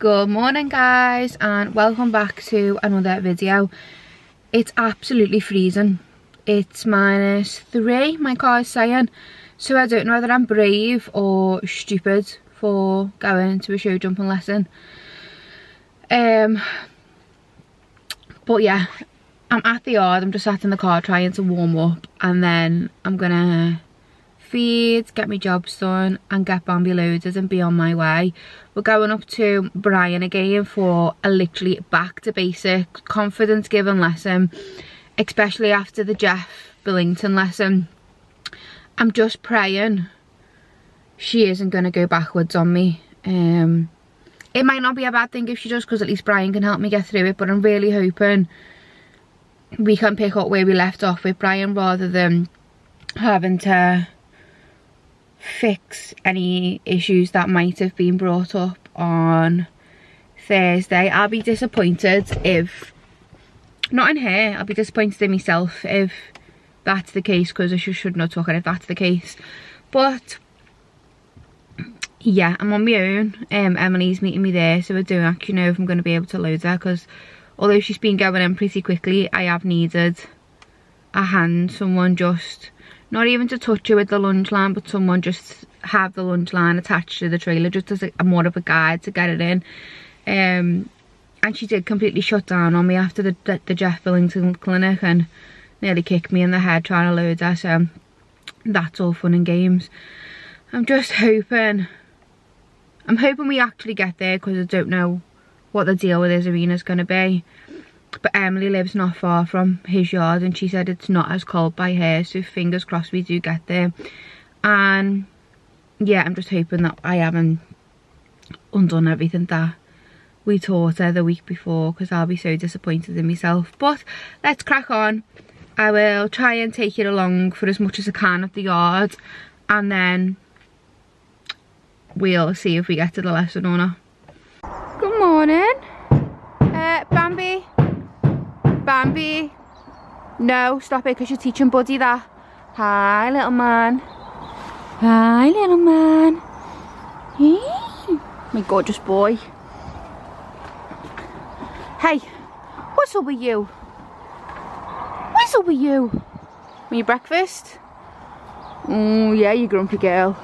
Good morning guys, and welcome back to another video. It's absolutely freezing. It's -3, my car's saying, so I don't know whether I'm brave or stupid for going to a show jumping lesson. But yeah, I'm at the yard. I'm just sat in the car trying to warm up, and then I'm gonna feed, get my jobs done and get Bambi loaded and be on my way. We're going up to Brian again for a literally back to basic confidence giving lesson, especially after the Jeff Billington lesson. I'm just praying she isn't going to go backwards on me. It might not be a bad thing if she does, because at least Brian can help me get through it, but I'm really hoping we can pick up where we left off with Brian rather than having to fix any issues that might have been brought up on Thursday. I'll be disappointed if, not in her, I'll be disappointed in myself if that's the case, because I should not talk if that's the case. But yeah, I'm on my own. Emily's meeting me there, so I don't actually know if I'm going to be able to load her, because although she's been going in pretty quickly, I have needed a hand, someone just, not even to touch her with the lunge line, but someone just have the lunge line attached to the trailer just as a more of a guide to get it in. And she did completely shut down on me after the Jeff Billington clinic and nearly kicked me in the head trying to load her, so that's all fun and games. I'm just hoping, we actually get there, because I don't know what the deal with his arena is going to be. But Emily lives not far from his yard and she said it's not as cold by her, so fingers crossed we do get there. And yeah, I'm just hoping that I haven't undone everything that we taught her the week before, because I'll be so disappointed in myself. But let's crack on. I will try and take it along for as much as I can at the yard, and then we'll see if we get to the lesson or not. Good morning. Bambi, no, stop it, because you're teaching Buddy that. Hi, little man. Hi, little man. Hey, my gorgeous boy. Hey, what's up with you? What's up with you? Want your breakfast? Oh, yeah, you grumpy girl.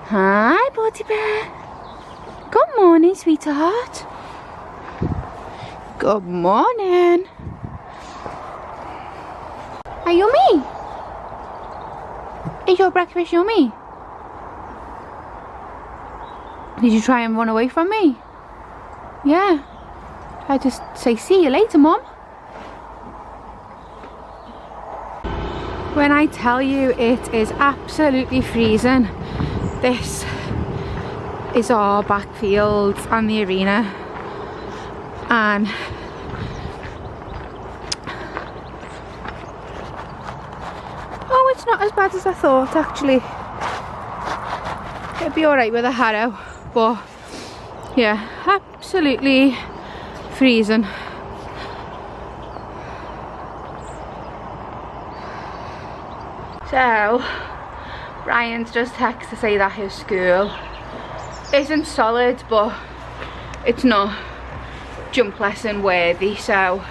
Hi, Buddy bear. Good morning, sweetheart. Good morning. Are you yummy? Is your breakfast yummy? Did you try and run away from me? Yeah. I just say see you later, Mum. When I tell you it is absolutely freezing, this is our backfield and the arena, and oh, it's not as bad as I thought actually. It'd be alright with a harrow, but yeah, absolutely freezing. So Brian's just texted to say that his school isn't solid, but it's not jump lesson worthy, so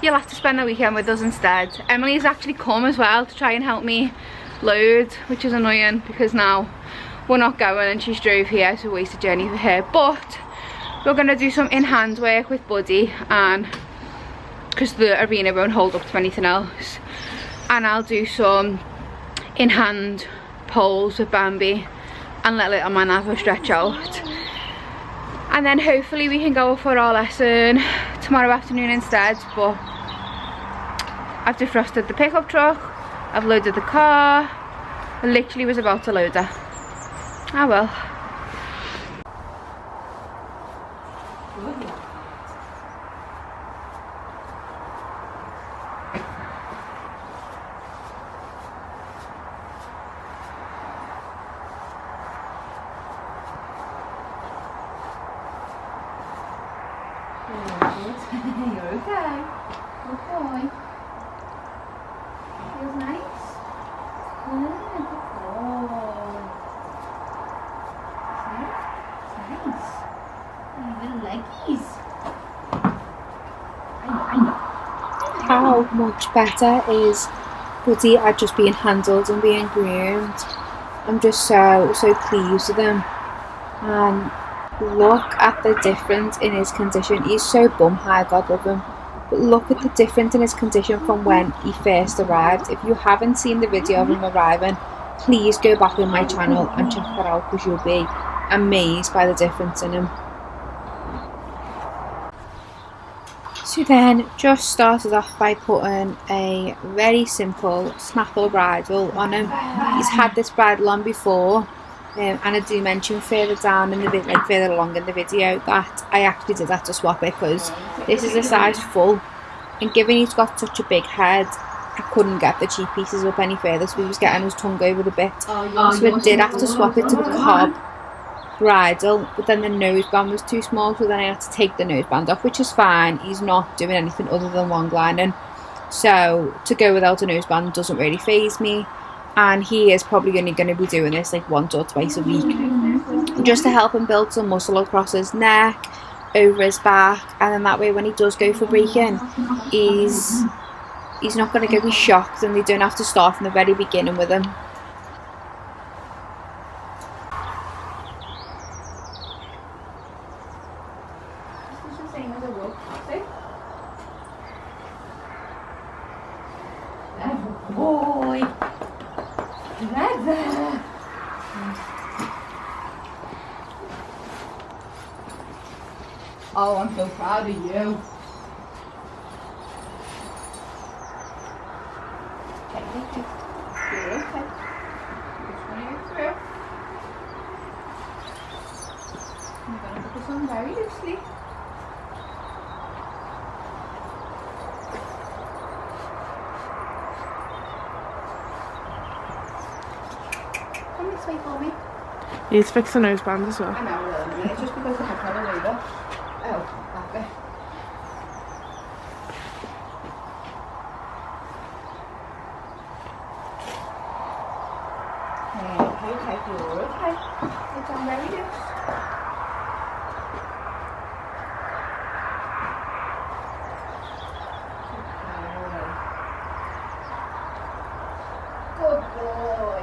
you'll have to spend the weekend with us instead. Emily's actually come as well to try and help me load, which is annoying because now we're not going and she's drove here, so waste a journey for her. But we're going to do some in-hand work with Buddy, and because the arena won't hold up to anything else, and I'll do some in-hand poles with Bambi and let little man have a stretch out. And then hopefully we can go for our lesson tomorrow afternoon instead. But I've defrosted the pickup truck, I've loaded the car, I literally was about to load her. Ah well. You're okay. Good boy. Feels nice? Yeah, good boy. how much better is Buddy at just being handled and being groomed. I'm just so pleased with him. And look at the difference in his condition. He's so bum high, God love him. But look at the difference in his condition from when he first arrived. If you haven't seen the video of him arriving, please go back on my channel and check that out, because you'll be amazed by the difference in him. So then just started off by putting a very simple snaffle bridle on him. He's had this bridle on before, and I do mention further down in the video, like further along in the video, that I actually did have to swap it because this is a size full, and given he's got such a big head, I couldn't get the cheek pieces up any further, so he was getting his tongue over the bit. So I did have to swap it to the cob bridle, but then the noseband was too small, so then I had to take the noseband off, which is fine. He's not doing anything other than long lining, so to go without a noseband doesn't really faze me, and he is probably only going to be doing this like once or twice a week, just to help him build some muscle across his neck, over his back, and then that way when he does go for breaking, he's not going to be shocked, and they don't have to start from the very beginning with him. Boy, Leather. Oh, I'm so proud of you. Okay, you're okay. Just want to get through. I'm going to put this on very loosely. This way for me. He's fixed the noseband as well. I know, it's just because I have had a labour. Oh, that bit. Okay, you're okay. It's on very loose. Good boy.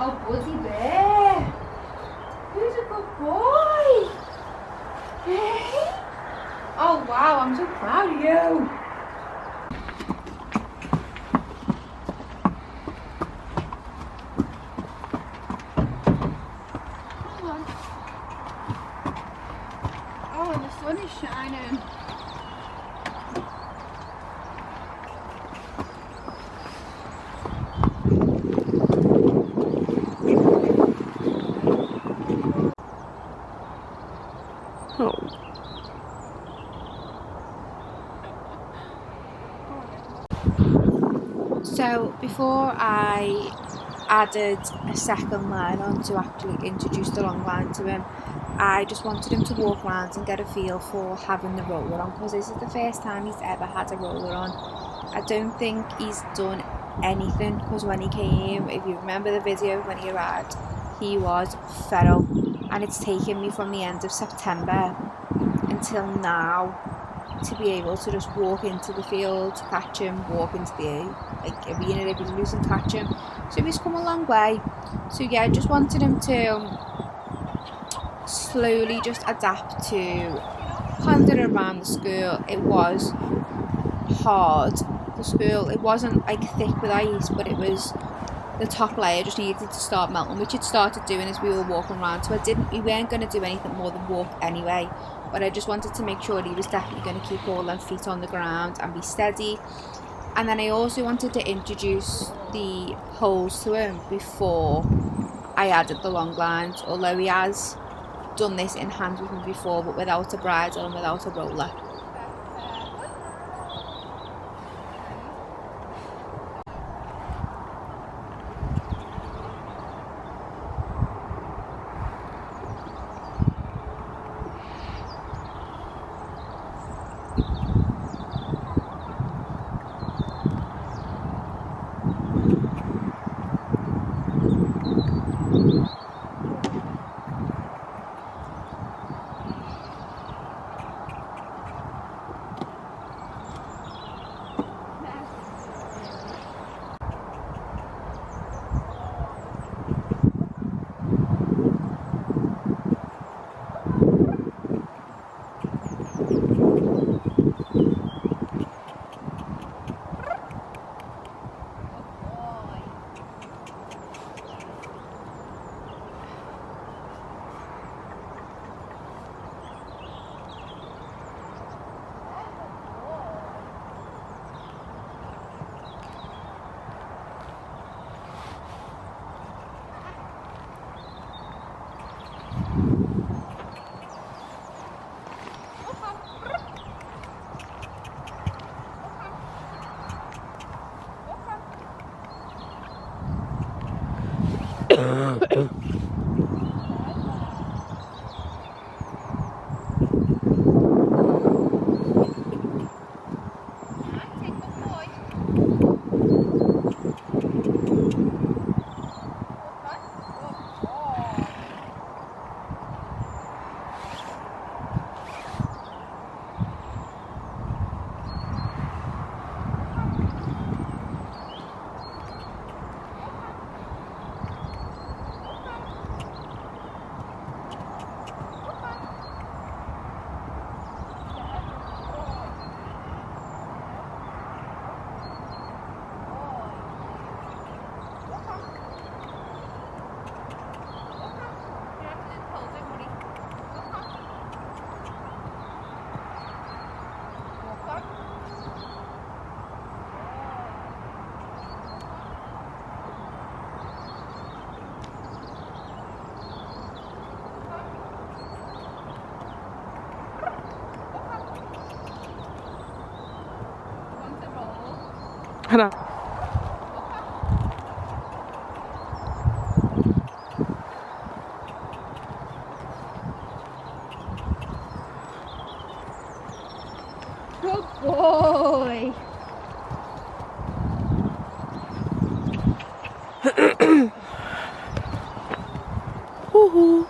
Oh, Buddy Bear! Who's a good boy? Hey? Oh wow, I'm so proud of you! Come on. Oh, and the sun is shining. So before I added a second line on to actually introduce the long line to him, I just wanted him to walk around and get a feel for having the roller on, because this is the first time he's ever had a roller on. I don't think he's done anything, because when he came, if you remember the video when he arrived, he was feral, and it's taken me from the end of September until now to be able to just walk into the field, catch him, walk into the arena if he's loose and catch him. So he's come a long way. So yeah, I just wanted him to slowly just adapt to wandering around the school. It was hard. The school, it wasn't like thick with ice, but it was, the top layer just needed to start melting, which it started doing as we were walking around. So we weren't going to do anything more than walk anyway, but I just wanted to make sure he was definitely going to keep all them feet on the ground and be steady. And then I also wanted to introduce the holes to him before I added the long lines, although he has done this in hand with me before, but without a bridle and without a roller. Hannah. Good boy. Woohoo.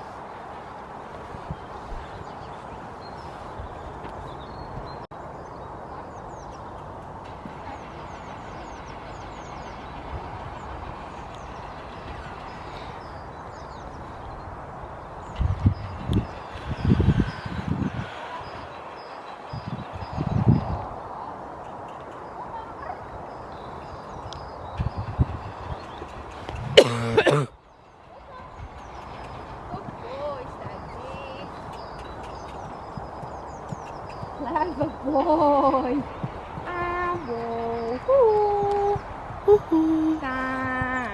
Clever boy. Ah, whoa. Woohoo. Sam.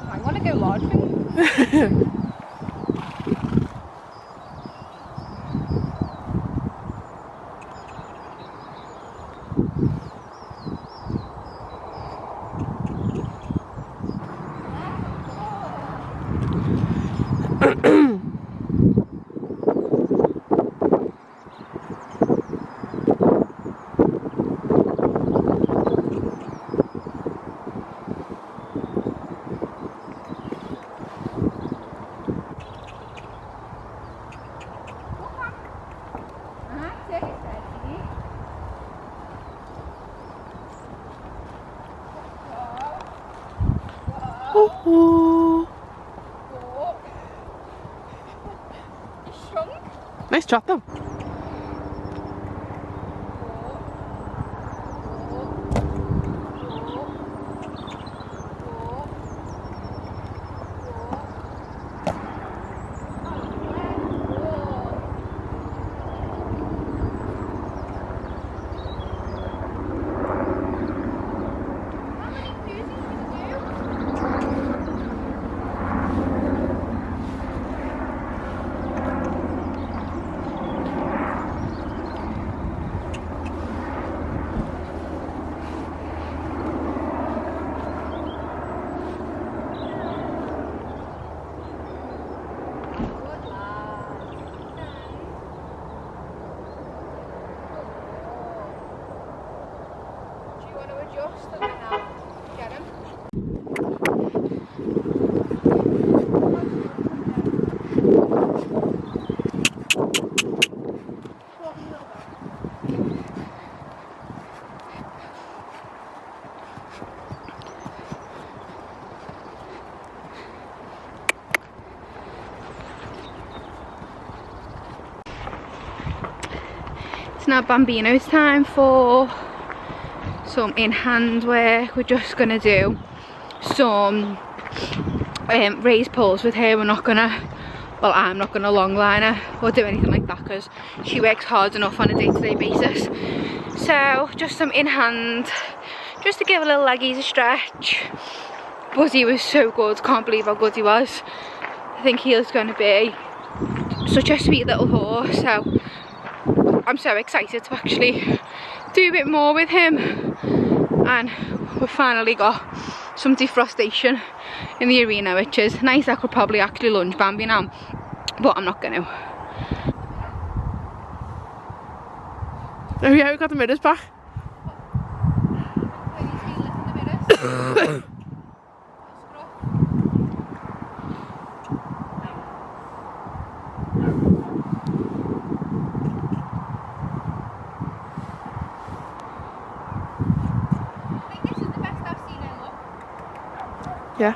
I want to go lodging. Woohoo. Shrunk. Nice trot though. now Bambino, it's time for some in-hand work. We're just gonna do some raised pulls with her. We're not gonna, well, I'm not gonna long line her or do anything like that because she works hard enough on a day-to-day basis. So just some in-hand, just to give a little leggies a stretch. Buzzy was so good, can't believe how good he was. I think he is going to be such a sweet little horse, so I'm so excited to actually do a bit more with him. And we've finally got some defrostation in the arena, which is nice. I could probably actually lunge Bambi now, but I'm not going to. Oh yeah, we got the mirrors back. Yeah.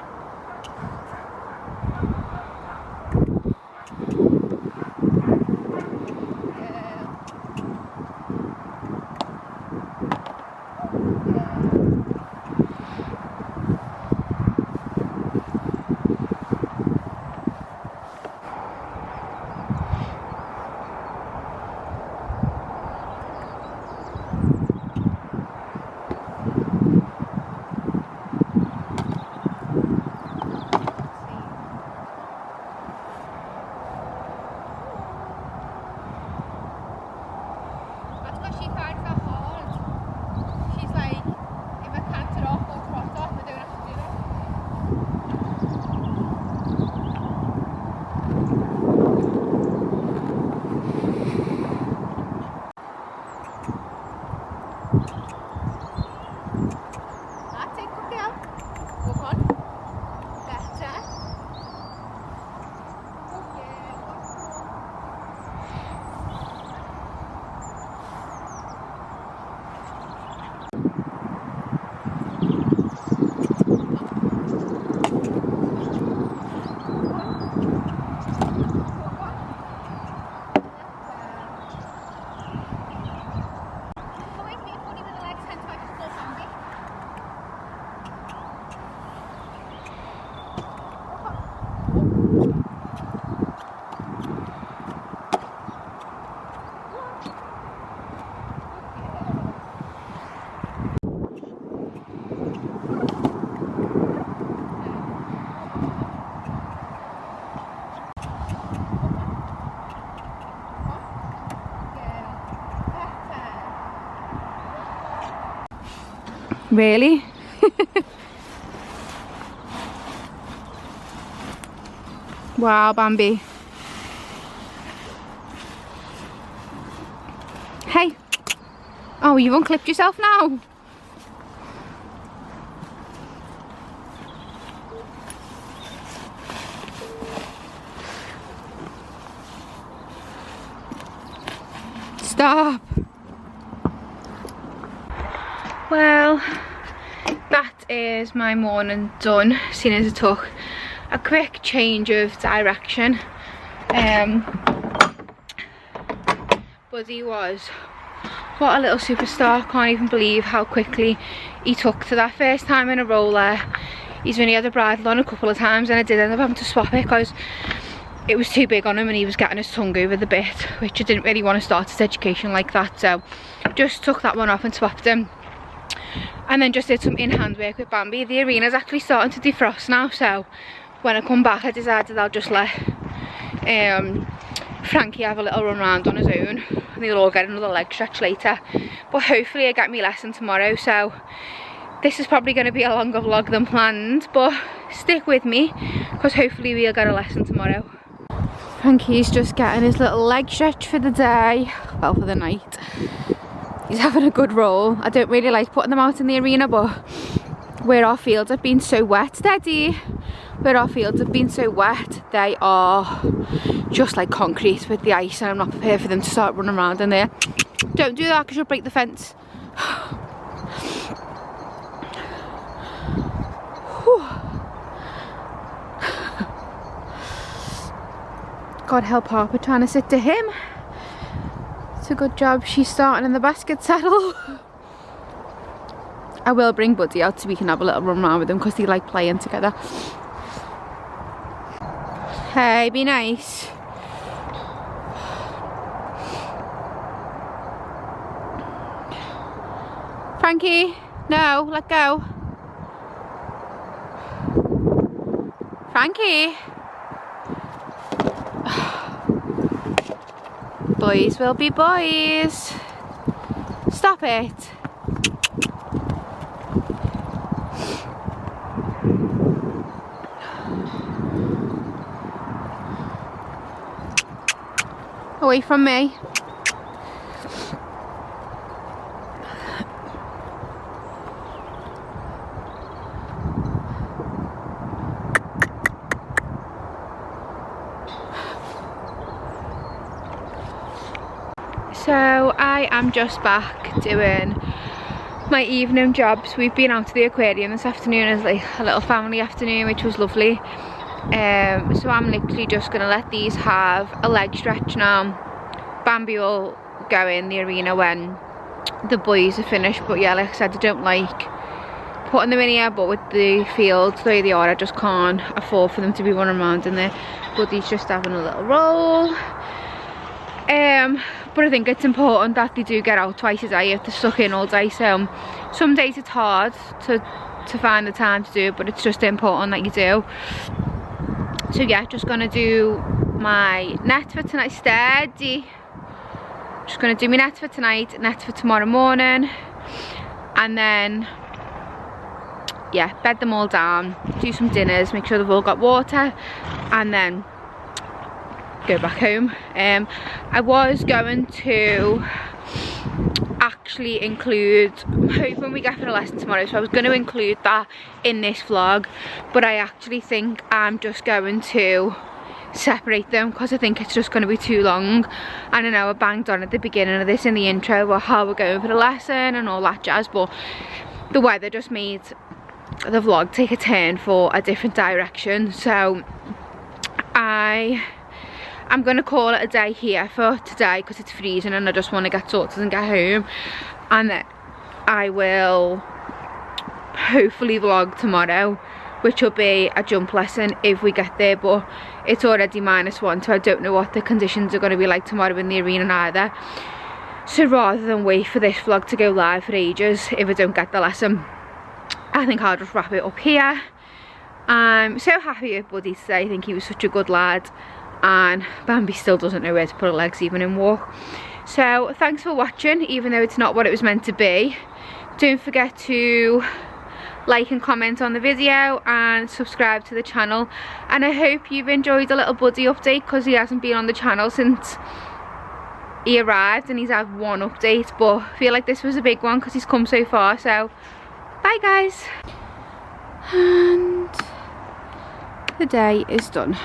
Really? Wow, Bambi. Hey. Oh, you've unclipped yourself now. Stop. Well, that is my morning done, seeing as it took a quick change of direction. Buzzy was, what a little superstar. Can't even believe how quickly he took to that first time in a roller. He's only had a bridle on a couple of times, and I did end up having to swap it because it was too big on him and he was getting his tongue over the bit, which I didn't really want to start his education like that, so just took that one off and swapped him. And then just did some in-hand work with Bambi. The arena's actually starting to defrost now, so when I come back I decided I'll just let Frankie have a little run around on his own, and they'll all get another leg stretch later. But hopefully I get my lesson tomorrow, so this is probably going to be a longer vlog than planned, but stick with me because hopefully we'll get a lesson tomorrow. Frankie's just getting his little leg stretch for the day, well, for the night. He's having a good roll. I don't really like putting them out in the arena, but where our fields have been so wet, Daddy, where our fields have been so wet, they are just like concrete with the ice, and I'm not prepared for them to start running around in there. Don't do that because you'll break the fence. God help Harper trying to sit to him. It's a good job she's starting in the basket saddle. I will bring Buddy out so we can have a little run around with him because they like playing together. Hey, be nice. Frankie, no, let go. Frankie. Boys will be boys. Stop it. Away from me. So I am just back doing my evening jobs. We've been out to the aquarium this afternoon as like a little family afternoon, which was lovely. So I'm literally just gonna let these have a leg stretch now. Bambi will go in the arena when the boys are finished, but yeah, like I said, I don't like putting them in here, but with the fields the way they are, I just can't afford for them to be running around in there. Buddy's just having a little roll. But I think it's important that they do get out twice a day. If they're stuck in all day, so some days it's hard to find the time to do it, but it's just important that you do. So yeah, just gonna do my net for tonight. Steady. Just gonna do my net for tonight, net for tomorrow morning, and then yeah, bed them all down, do some dinners, make sure they've all got water, and then go back home. I was going to actually include, I'm hoping we get for a lesson tomorrow, so I was going to include that in this vlog, but I actually think I'm just going to separate them because I think it's just going to be too long. And I know I banged on at the beginning of this in the intro about how we're going for the lesson and all that jazz, but the weather just made the vlog take a turn for a different direction, so I'm going to call it a day here for today because it's freezing and I just want to get sorted and get home, and then I will hopefully vlog tomorrow, which will be a jump lesson if we get there, but it's already -1, so I don't know what the conditions are going to be like tomorrow in the arena either. So rather than wait for this vlog to go live for ages if I don't get the lesson, I think I'll just wrap it up here. I'm so happy with Buddy today. I think he was such a good lad, and Bambi still doesn't know where to put her legs even in walk. So thanks for watching, even though it's not what it was meant to be. Don't forget to like and comment on the video and subscribe to the channel, and I hope you've enjoyed a little Buddy update because he hasn't been on the channel since he arrived, and he's had one update, but I feel like this was a big one because he's come so far. So bye guys, and the day is done.